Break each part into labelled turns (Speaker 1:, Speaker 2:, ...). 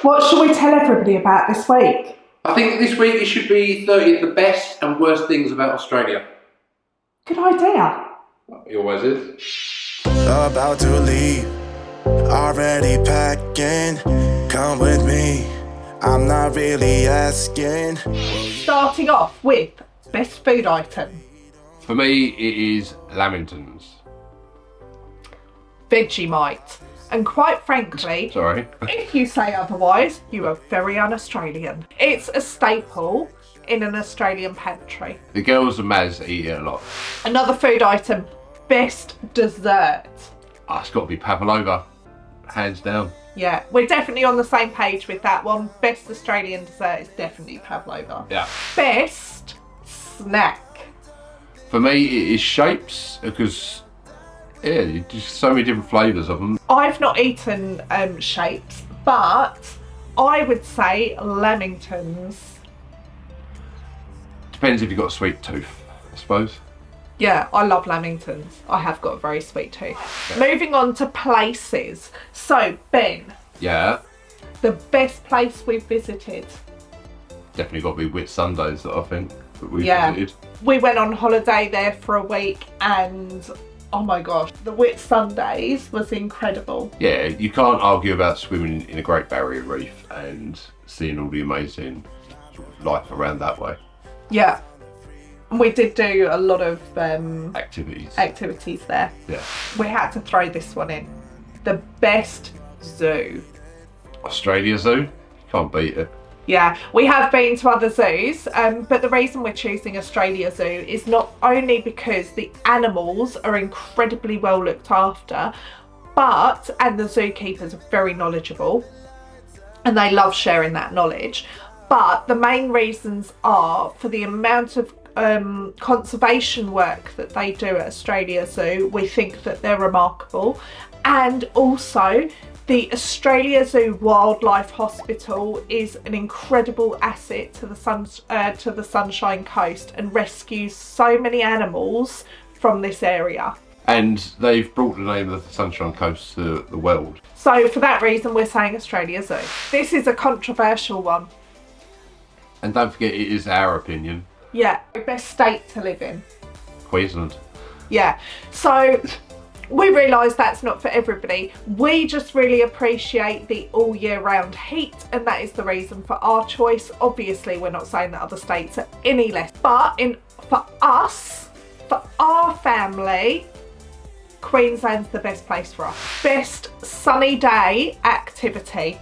Speaker 1: What should we tell everybody about this week?
Speaker 2: I think this week it should be 30 of the best and worst things about Australia.
Speaker 1: Good idea.
Speaker 2: It always is.
Speaker 3: About to leave, already packing. Come with me, I'm not really asking.
Speaker 1: Starting off with best food item.
Speaker 2: For me, it is Lamingtons.
Speaker 1: Vegemite. And quite frankly,
Speaker 2: Sorry.
Speaker 1: if you say otherwise, you are very un-Australian. It's a staple in an Australian pantry.
Speaker 2: The girls and Maz eat it a lot.
Speaker 1: Another food item, best dessert.
Speaker 2: Oh, it's got to be pavlova, hands down.
Speaker 1: Yeah, we're definitely on the same page with that one. Best Australian dessert is definitely pavlova.
Speaker 2: Yeah.
Speaker 1: Best snack.
Speaker 2: For me, it is shapes because, yeah, just so many different flavours of them.
Speaker 1: I've not eaten shapes, but I would say Lamingtons.
Speaker 2: Depends if you've got a sweet tooth, I suppose.
Speaker 1: Yeah, I love Lamingtons. I have got a very sweet tooth. Okay. Moving on to places. So, Ben.
Speaker 2: Yeah.
Speaker 1: The best place we've visited.
Speaker 2: Definitely got to be Whitsundays, I think, that we visited.
Speaker 1: We went on holiday there for a week and oh my gosh, the Whitsundays was incredible.
Speaker 2: Yeah, you can't argue about swimming in a Great Barrier Reef and seeing all the amazing sort of life around that way.
Speaker 1: Yeah. We did do a lot of
Speaker 2: activities
Speaker 1: there.
Speaker 2: Yeah.
Speaker 1: We had to throw this one in. The best zoo.
Speaker 2: Australia Zoo, can't beat it.
Speaker 1: Yeah, we have been to other zoos, but the reason we're choosing Australia Zoo is not only because the animals are incredibly well looked after, and the zookeepers are very knowledgeable and they love sharing that knowledge, but the main reasons are for the amount of conservation work that they do at Australia Zoo. We think that they're remarkable, and also the Australia Zoo Wildlife Hospital is an incredible asset to the Sunshine Coast and rescues so many animals from this area.
Speaker 2: And they've brought the name of the Sunshine Coast to the world.
Speaker 1: So for that reason, we're saying Australia Zoo. This is a controversial one.
Speaker 2: And don't forget, it is our opinion.
Speaker 1: Yeah, best state to live in.
Speaker 2: Queensland.
Speaker 1: Yeah, so we realise that's not for everybody. We just really appreciate the all year round heat, and that is the reason for our choice. Obviously, we're not saying that other states are any less, but for us, for our family, Queensland's the best place for us. Best sunny day activity.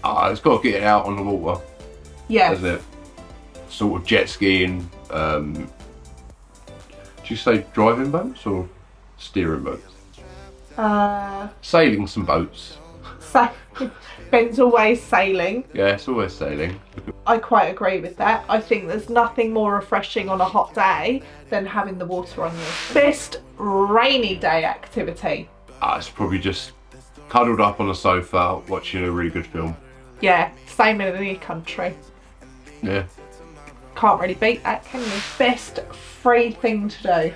Speaker 2: It's got to get out on the water.
Speaker 1: Yeah.
Speaker 2: Hasn't it? Sort of jet skiing. Do you say driving boats or steering boats? Sailing some boats.
Speaker 1: Ben's always sailing.
Speaker 2: Yeah, it's always sailing.
Speaker 1: I quite agree with that. I think there's nothing more refreshing on a hot day than having the water on you. Best rainy day activity.
Speaker 2: It's probably just cuddled up on a sofa watching a really good film.
Speaker 1: Yeah, same in any country.
Speaker 2: Yeah.
Speaker 1: Can't really beat that, can you? Best free thing to do.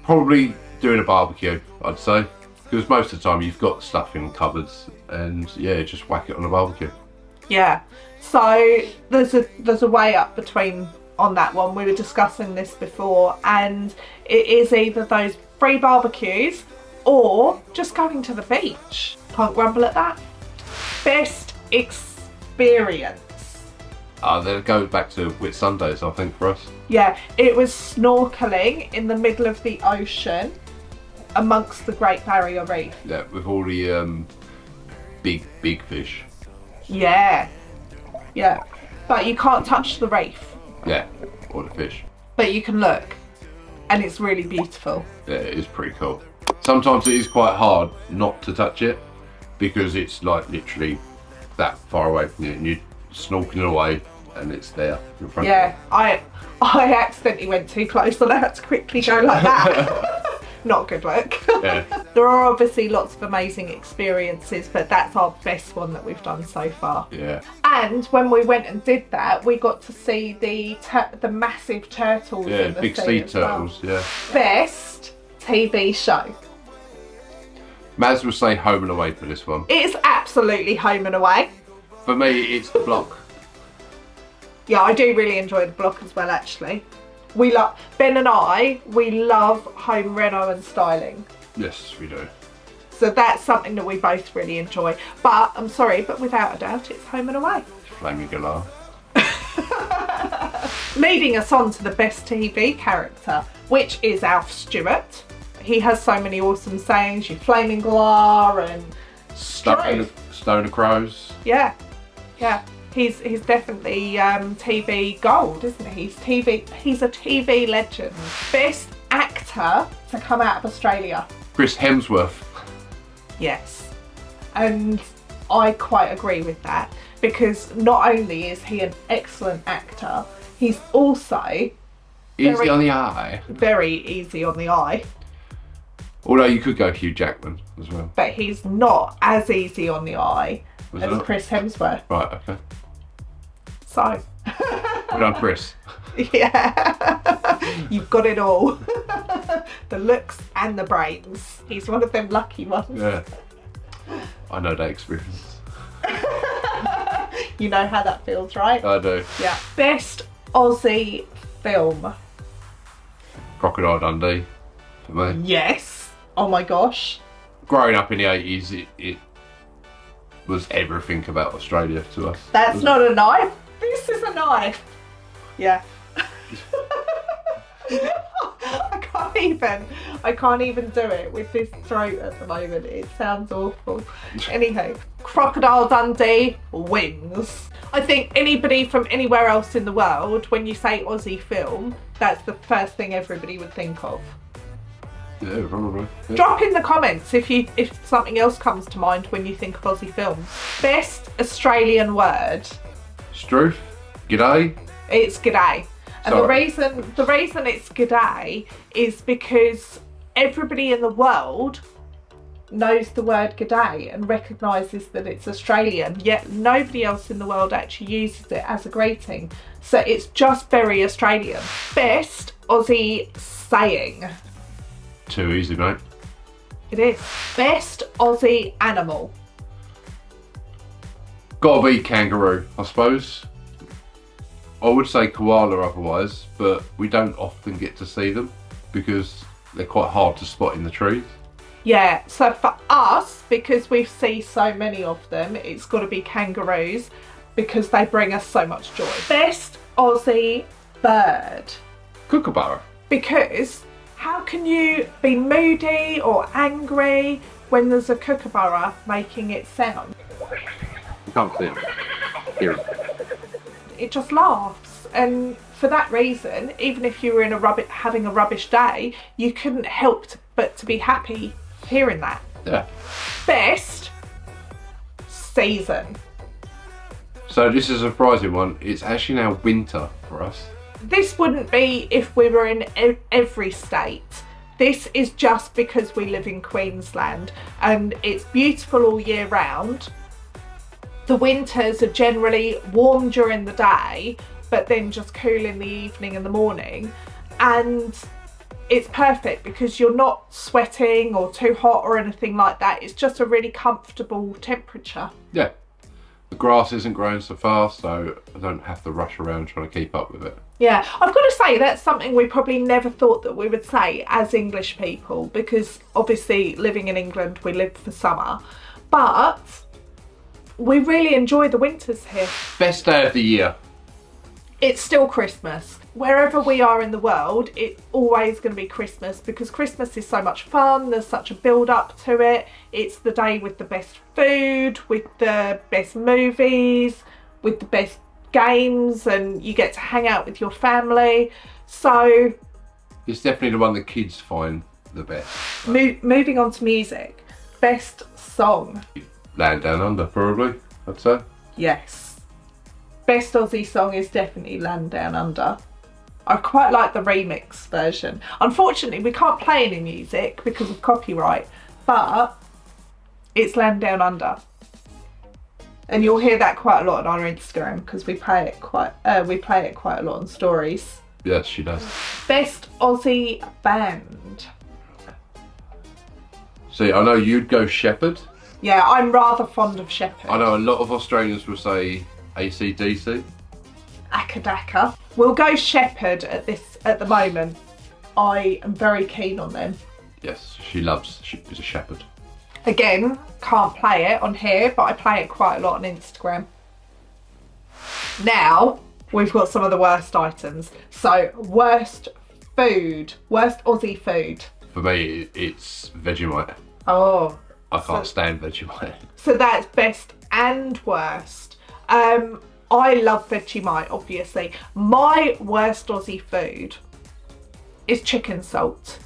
Speaker 2: Probably doing a barbecue, I'd say. Because most of the time you've got stuff in cupboards and yeah, just whack it on a barbecue.
Speaker 1: Yeah. So there's a way up between on that one. We were discussing this before, and it is either those free barbecues or just going to the beach. Can't grumble at that. Best experience.
Speaker 2: That goes back to Whitsundays, I think, for us.
Speaker 1: Yeah, it was snorkeling in the middle of the ocean amongst the Great Barrier Reef.
Speaker 2: Yeah, with all the big fish.
Speaker 1: Yeah, yeah. But you can't touch the reef.
Speaker 2: Yeah, or the fish.
Speaker 1: But you can look, and it's really beautiful.
Speaker 2: Yeah, it is pretty cool. Sometimes it is quite hard not to touch it because it's like literally that far away from you and you're snorkeling away and it's there in front of you.
Speaker 1: Yeah, I accidentally went too close and I had to quickly go like that. Not good look.
Speaker 2: Yeah.
Speaker 1: There are obviously lots of amazing experiences, but that's our best one that we've done so far.
Speaker 2: Yeah.
Speaker 1: And when we went and did that, we got to see the massive turtles.
Speaker 2: Yeah,
Speaker 1: in the
Speaker 2: big sea turtles.
Speaker 1: Well.
Speaker 2: Yeah.
Speaker 1: Best TV show.
Speaker 2: Maz will say home and away for this one.
Speaker 1: It's absolutely home and away.
Speaker 2: For me, it's the block.
Speaker 1: Yeah, I do really enjoy the block as well, actually. We love, Ben and I, we love home reno and styling.
Speaker 2: Yes, we do.
Speaker 1: So that's something that we both really enjoy. But I'm sorry, but without a doubt, it's home and away.
Speaker 2: Flaming galah.
Speaker 1: Leading us on to the best TV character, which is Alf Stewart. He has so many awesome sayings, you flaming galah and
Speaker 2: Stone of Crows.
Speaker 1: Yeah, yeah. He's definitely TV gold, isn't he? He's a TV legend. Best actor to come out of Australia.
Speaker 2: Chris Hemsworth.
Speaker 1: Yes. And I quite agree with that, because not only is he an excellent actor, he's also
Speaker 2: Easy on the eye.
Speaker 1: very easy on the eye.
Speaker 2: Although you could go Hugh Jackman as well.
Speaker 1: But he's not as easy on the eye
Speaker 2: Was
Speaker 1: as
Speaker 2: it not?
Speaker 1: Chris Hemsworth.
Speaker 2: Right, okay.
Speaker 1: So,
Speaker 2: Well done, Chris.
Speaker 1: yeah, you've got it all. The looks and the brains. He's one of them lucky ones.
Speaker 2: Yeah. I know that experience.
Speaker 1: You know how that feels, right?
Speaker 2: I do.
Speaker 1: Yeah. Best Aussie film.
Speaker 2: Crocodile Dundee, for me.
Speaker 1: Yes. Oh my gosh.
Speaker 2: Growing up in the 80s, it was everything about Australia to us.
Speaker 1: That's not a knife. This is a knife. Yeah. I can't even do it with this throat at the moment. It sounds awful. Anyhow, Crocodile Dundee wins. I think anybody from anywhere else in the world, when you say Aussie film, that's the first thing everybody would think of.
Speaker 2: Yeah, probably. Yeah.
Speaker 1: Drop in the comments if something else comes to mind when you think of Aussie films. Best Australian word.
Speaker 2: Struth, g'day.
Speaker 1: It's g'day. And
Speaker 2: Sorry.
Speaker 1: the reason it's g'day is because everybody in the world knows the word g'day and recognises that it's Australian, yet nobody else in the world actually uses it as a greeting. So it's just very Australian. Best Aussie saying.
Speaker 2: Too easy, mate.
Speaker 1: It is. Best Aussie animal.
Speaker 2: Gotta be kangaroo, I suppose. I would say koala otherwise, but we don't often get to see them because they're quite hard to spot in the trees.
Speaker 1: Yeah, so for us, because we see so many of them, it's got to be kangaroos because they bring us so much joy. Best Aussie bird.
Speaker 2: Kookaburra.
Speaker 1: Because how can you be moody or angry when there's a kookaburra making its sound?
Speaker 2: You can't see them. Hear them.
Speaker 1: It just laughs, and for that reason, even if you were in having a rubbish day, you couldn't help but to be happy hearing that.
Speaker 2: Yeah.
Speaker 1: Best season.
Speaker 2: So this is a surprising one. It's actually now winter for us.
Speaker 1: This wouldn't be if we were in every state. This is just because we live in Queensland and it's beautiful all year round. The winters are generally warm during the day, but then just cool in the evening and the morning. And it's perfect because you're not sweating or too hot or anything like that. It's just a really comfortable temperature.
Speaker 2: Yeah. The grass isn't growing so fast, so I don't have to rush around trying to keep up with it.
Speaker 1: Yeah, I've got to say that's something we probably never thought that we would say as English people, because obviously living in England, we live for summer. But we really enjoy the winters here.
Speaker 2: Best day of the year.
Speaker 1: It's still Christmas. Wherever we are in the world, it's always going to be Christmas because Christmas is so much fun. There's such a build up to it. It's the day with the best food, with the best movies, with the best games, and you get to hang out with your family. So
Speaker 2: It's definitely the one that kids find the best.
Speaker 1: moving on to music. Best song.
Speaker 2: Land Down Under, probably, I'd say.
Speaker 1: Yes. Best Aussie song is definitely Land Down Under. I quite like the remix version. Unfortunately, we can't play any music because of copyright, but it's Land Down Under. And you'll hear that quite a lot on our Instagram because we play it quite a lot on stories.
Speaker 2: Yes, she does.
Speaker 1: Best Aussie band.
Speaker 2: See, I know you'd go shepherd.
Speaker 1: Yeah, I'm rather fond of shepherd.
Speaker 2: I know a lot of Australians will say AC/DC.
Speaker 1: Akadaka. We'll go shepherd at the moment. I am very keen on them.
Speaker 2: Yes, she's a shepherd.
Speaker 1: Again, can't play it on here, but I play it quite a lot on Instagram. Now, we've got some of the worst items. So, worst food, worst Aussie food.
Speaker 2: For me, it's Vegemite.
Speaker 1: Oh.
Speaker 2: I can't stand Vegemite.
Speaker 1: So that's best and worst. I love Vegemite, obviously. My worst Aussie food is chicken salt.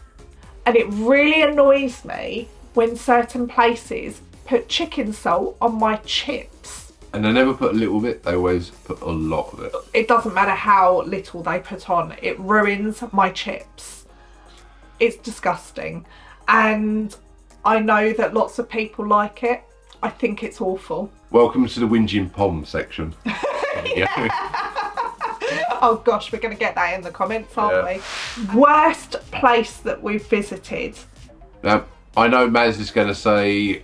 Speaker 1: And it really annoys me when certain places put chicken salt on my chips.
Speaker 2: And they never put a little bit, they always put a lot of it.
Speaker 1: It doesn't matter how little they put on, it ruins my chips. It's disgusting. And I know that lots of people like it. I think it's awful.
Speaker 2: Welcome to the whinging pom section.
Speaker 1: Oh gosh, we're going to get that in the comments, aren't we? Worst place that we've visited.
Speaker 2: Now, I know Maz is going to say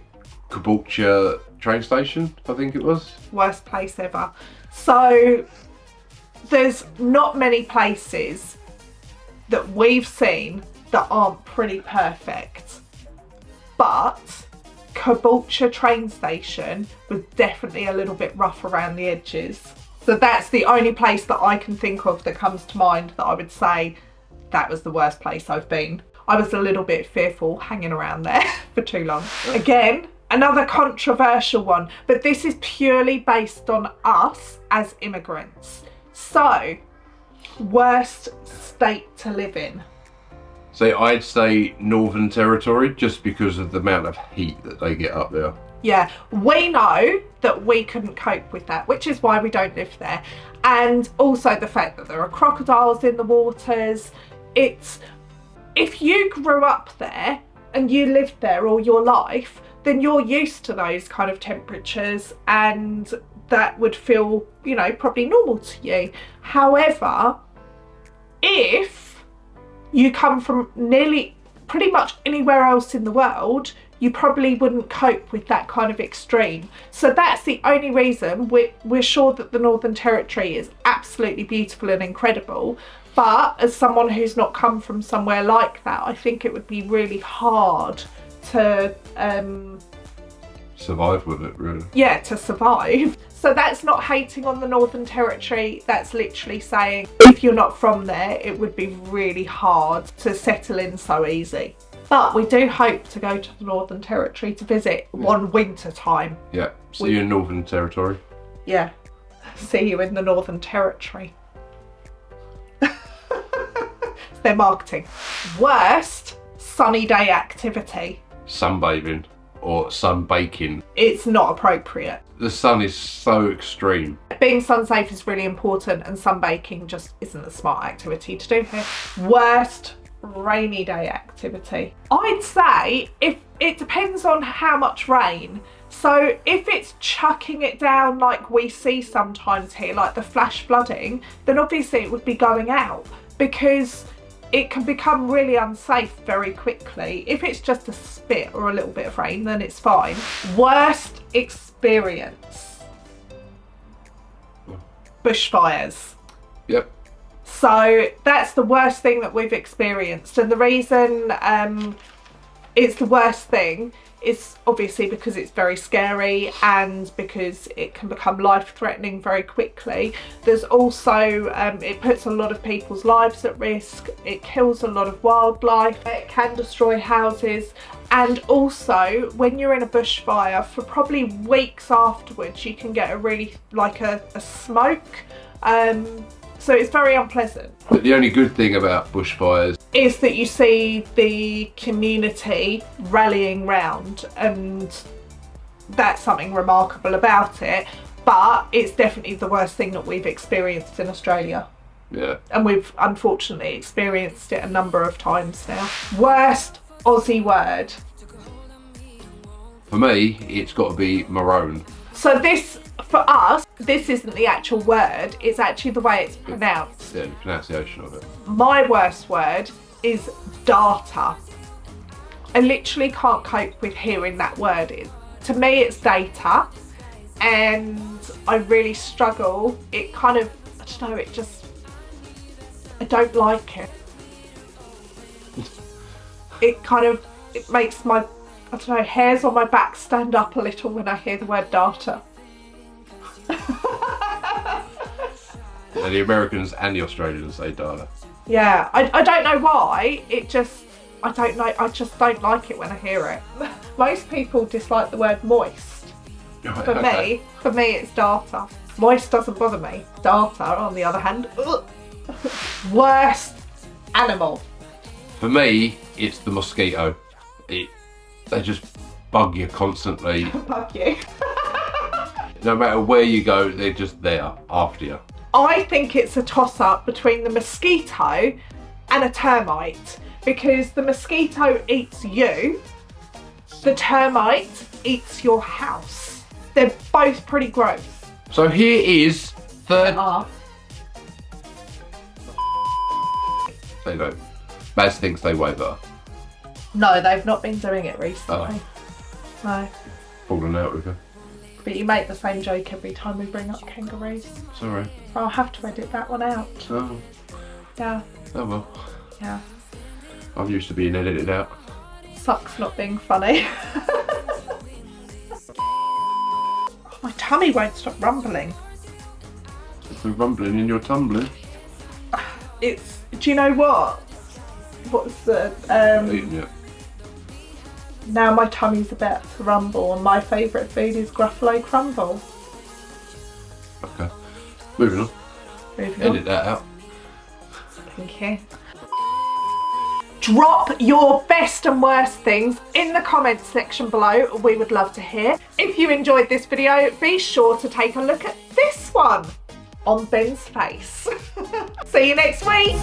Speaker 2: Caboolture train station, I think it was.
Speaker 1: Worst place ever. So, there's not many places that we've seen that aren't pretty perfect. But Caboolture train station was definitely a little bit rough around the edges. So that's the only place that I can think of that comes to mind that I would say that was the worst place I've been. I was a little bit fearful hanging around there for too long. Again, another controversial one, but this is purely based on us as immigrants. So, worst state to live in.
Speaker 2: So I'd say Northern Territory, just because of the amount of heat that they get up there.
Speaker 1: Yeah, we know that we couldn't cope with that, which is why we don't live there. And also the fact that there are crocodiles in the waters. If you grew up there and you lived there all your life, then you're used to those kind of temperatures and that would feel, probably normal to you. However, if you come from pretty much anywhere else in the world, you probably wouldn't cope with that kind of extreme. So that's the only reason we're sure that the Northern Territory is absolutely beautiful and incredible. But as someone who's not come from somewhere like that, I think it would be really hard to
Speaker 2: survive with it, really.
Speaker 1: Yeah, to survive. So that's not hating on the Northern Territory. That's literally saying if you're not from there, it would be really hard to settle in so easy. But we do hope to go to the Northern Territory to visit one winter time.
Speaker 2: Yeah, see you in Northern Territory.
Speaker 1: Yeah, see you in the Northern Territory. It's their marketing. Worst sunny day activity.
Speaker 2: Sunbathing or sunbaking.
Speaker 1: It's not appropriate.
Speaker 2: The sun is so extreme.
Speaker 1: Being sun safe is really important and sunbaking just isn't a smart activity to do here. Worst rainy day activity. I'd say if it depends on how much rain. So if it's chucking it down like we see sometimes here, like the flash flooding, then obviously it would be going out because it can become really unsafe very quickly. If it's just a spit or a little bit of rain, then it's fine. Worst experience. Bushfires.
Speaker 2: Yep.
Speaker 1: So that's the worst thing that we've experienced, and the reason it's the worst thing is obviously because it's very scary and because it can become life-threatening very quickly. There's also it puts a lot of people's lives at risk. It kills a lot of wildlife. It can destroy houses, and also when you're in a bushfire for probably weeks afterwards, you can get a really a smoke. So it's very unpleasant.
Speaker 2: But the only good thing about bushfires
Speaker 1: is that you see the community rallying round, and that's something remarkable about it. But it's definitely the worst thing that we've experienced in Australia.
Speaker 2: Yeah.
Speaker 1: And we've unfortunately experienced it a number of times now. Worst Aussie word.
Speaker 2: For me, it's got to be maroon.
Speaker 1: So this, for us, this isn't the actual word, it's actually the way it's pronounced.
Speaker 2: Yeah, the pronunciation of it.
Speaker 1: My worst word is data. I literally can't cope with hearing that word. To me, it's data, and I really struggle. It kind of, I don't know, I don't like it. It makes my, I don't know, hairs on my back stand up a little when I hear the word data.
Speaker 2: Yeah, the Americans and the Australians say data.
Speaker 1: Yeah, I don't know why. I don't know. I just don't like it when I hear it. Most people dislike the word moist. For me, it's data. Moist doesn't bother me. Data, on the other hand, ugh. Worst animal.
Speaker 2: For me, it's the mosquito. They just bug you constantly.
Speaker 1: Bug you.
Speaker 2: No matter where you go, they're just there after you.
Speaker 1: I think it's a toss-up between the mosquito and a termite, because the mosquito eats you, the termite eats your house. They're both pretty gross.
Speaker 2: So here is third. They don't. Baz thinks they way better.
Speaker 1: No, they've not been doing it recently.
Speaker 2: Oh.
Speaker 1: No.
Speaker 2: Falling out with her.
Speaker 1: But you make the same joke every time we bring up kangaroos.
Speaker 2: Sorry.
Speaker 1: So I'll have to edit that one out.
Speaker 2: Oh.
Speaker 1: Yeah.
Speaker 2: Oh well.
Speaker 1: Yeah.
Speaker 2: I'm used to being edited out.
Speaker 1: Sucks not being funny. My tummy won't stop rumbling.
Speaker 2: It's been rumbling in your tumbling.
Speaker 1: Do you know what? What's the,
Speaker 2: Eating it.
Speaker 1: now my tummy's about to rumble, and my favourite food is Gruffalo crumble.
Speaker 2: Okay. Moving on. Edit that out.
Speaker 1: Thank you. Drop your best and worst things in the comments section below. We would love to hear. If you enjoyed this video, be sure to take a look at this one on Ben's face. See you next week.